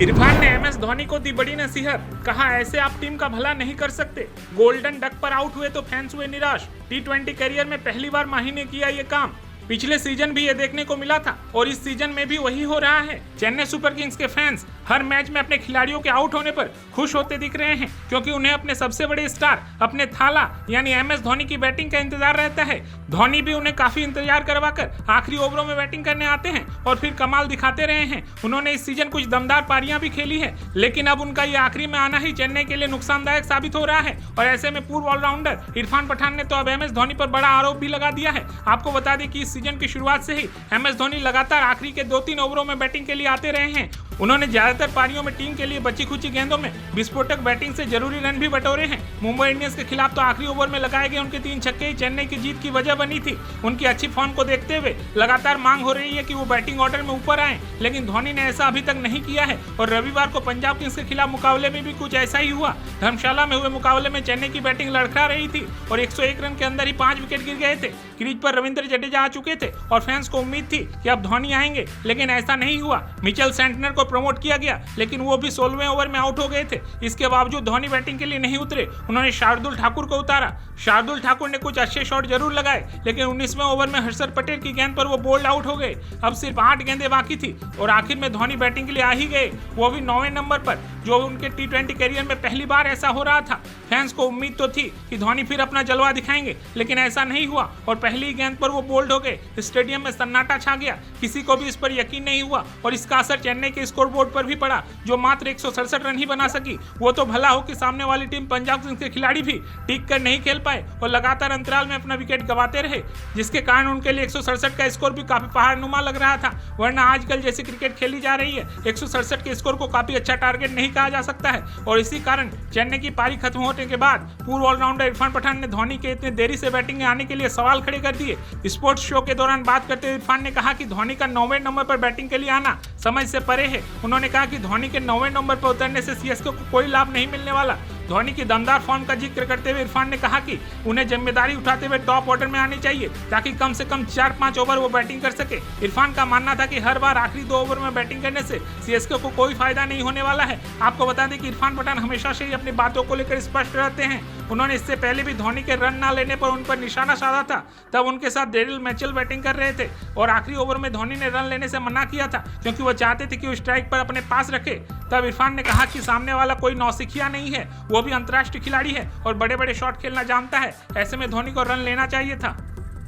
इरफान ने एमएस धोनी को दी बड़ी नसीहत, कहा ऐसे आप टीम का भला नहीं कर सकते। गोल्डन डक पर आउट हुए तो फैंस हुए निराश। टी20 करियर में पहली बार माही ने किया ये काम। पिछले सीजन भी ये देखने को मिला था और इस सीजन में भी वही हो रहा है। चेन्नई सुपर किंग्स के फैंस हर मैच में अपने खिलाड़ियों के आउट होने पर खुश होते दिख रहे हैं, क्योंकि उन्हें अपने सबसे बड़े स्टार अपने थाला यानी एमएस धोनी की बैटिंग का इंतजार रहता है। धोनी भी उन्हें काफी इंतजार करवाकर आखिरी ओवरों में बैटिंग करने आते हैं और फिर कमाल दिखाते रहे हैं। उन्होंने इस सीजन कुछ दमदार पारियां भी खेली है, लेकिन अब उनका ये आखिरी में आना ही चेन्नई के लिए नुकसानदायक साबित हो रहा है। और ऐसे में पूर्व ऑलराउंडर इरफान पठान ने तो अब एमएस धोनी पर बड़ा आरोप भी लगा दिया है। आपको बता दें कि इस सीजन की शुरुआत से ही एमएस धोनी लगातार आखिरी के 2-3 ओवरों में बैटिंग के लिए आते रहे हैं। उन्होंने ज्यादातर पारियों में टीम के लिए बची खुची गेंदों में विस्फोटक बैटिंग से जरूरी रन भी बटोरे हैं। मुंबई इंडियंस के खिलाफ तो आखिरी ओवर में लगाए गए उनके 3 छक्के ही चेन्नई की जीत की वजह बनी थी। उनकी अच्छी फॉर्म को देखते हुए लगातार मांग हो रही है कि वो बैटिंग ऑर्डर में ऊपर आए, लेकिन धोनी ने ऐसा अभी तक नहीं किया है। और रविवार को पंजाब किंग्स के खिलाफ मुकाबले में भी कुछ ऐसा ही हुआ। धर्मशाला में हुए मुकाबले में चेन्नई की बैटिंग लड़खड़ा रही थी और 101 रन के अंदर ही 5 विकेट गिर गए थे। क्रीज पर रविंद्र जडेजा आ चुके थे और फैंस को उम्मीद थी कि अब धोनी आएंगे, लेकिन ऐसा नहीं हुआ। मिचेल सेंटनर को प्रमोट किया गया, लेकिन वो भी 16वें ओवर में आउट हो गए थे। इसके बावजूद धोनी बैटिंग के लिए नहीं उतरे, उन्होंने शार्दुल ठाकुर को उतारा। शार्दुल ठाकुर ने कुछ अच्छे शॉट जरूर लगाए, लेकिन 19वें ओवर में हर्षद पटेल की गेंद पर वो बोल्ड आउट हो गए। अब सिर्फ 8 गेंदें बाकी थी और आखिर में धोनी बैटिंग के लिए आ ही गए, वो भी 9वें नंबर पर, जो उनके टी20 करियर में पहली बार ऐसा हो रहा था। फैंस को उम्मीद तो थी कि धोनी फिर अपना जलवा दिखाएंगे, लेकिन ऐसा नहीं हुआ और पहली गेंद पर वो बोल्ड हो गए। स्टेडियम में सन्नाटा छा गया, किसी को भी इस पर यकीन नहीं हुआ और इसका असर चेन्नई के स्कोरबोर्ड पर भी पड़ा, जो मात्र 167 रन ही बना सकी। वो तो भला हो कि सामने वाली टीम पंजाब किंग्स के खिलाड़ी भी टिक कर नहीं खेल पाए और लगातार अंतराल में अपना विकेट गंवाते रहे, जिसके कारण उनके लिए 167 का स्कोर भी काफी पहाड़नुमा लग रहा था। वरना आजकल जैसी क्रिकेट खेली जा रही है, 167 के स्कोर को काफी अच्छा टारगेट नहीं कहा जा सकता है। और इसी कारण चेन्नई की पारी खत्म होने के बाद पूर्व ऑलराउंडर इरफान पठान ने धोनी के इतने देरी से बैटिंग में आने के लिए सवाल खड़े कर दिए। स्पोर्ट्स शो के दौरान बात करते हुए इरफान ने कहा कि धोनी का 9वें नंबर पर बैटिंग के लिए आना समझ से परे है। उन्होंने कहा कि धोनी के 9वें नंबर पर उतरने से सीएसके को कोई लाभ नहीं मिलने वाला। धोनी की दमदार फॉर्म का जिक्र करते हुए इरफान ने कहा कि उन्हें जिम्मेदारी उठाते हुए टॉप ऑर्डर में आनी चाहिए, ताकि कम से कम 4-5 ओवर वो बैटिंग कर सके। इरफान का मानना था कि हर बार आखिरी 2 ओवर में बैटिंग करने से सीएसके को कोई फायदा नहीं होने वाला है। आपको बता दें कि इरफान पठान हमेशा से ही अपनी बातों को लेकर स्पष्ट रहते हैं। उन्होंने इससे पहले भी धोनी के रन ना लेने पर उन पर निशाना साधा था, तब उनके साथ डेरिल मैचेल बैटिंग कर रहे थे और आखिरी ओवर में धोनी ने रन लेने से मना किया था, क्योंकि वो चाहते थे कि वो स्ट्राइक पर अपने पास रखे। तब इरफान ने कहा कि सामने वाला कोई नौसिखिया नहीं है, वो भी अंतर्राष्ट्रीय खिलाड़ी है और बड़े बड़े शॉट खेलना जानता है। ऐसे में धोनी को रन लेना चाहिए था।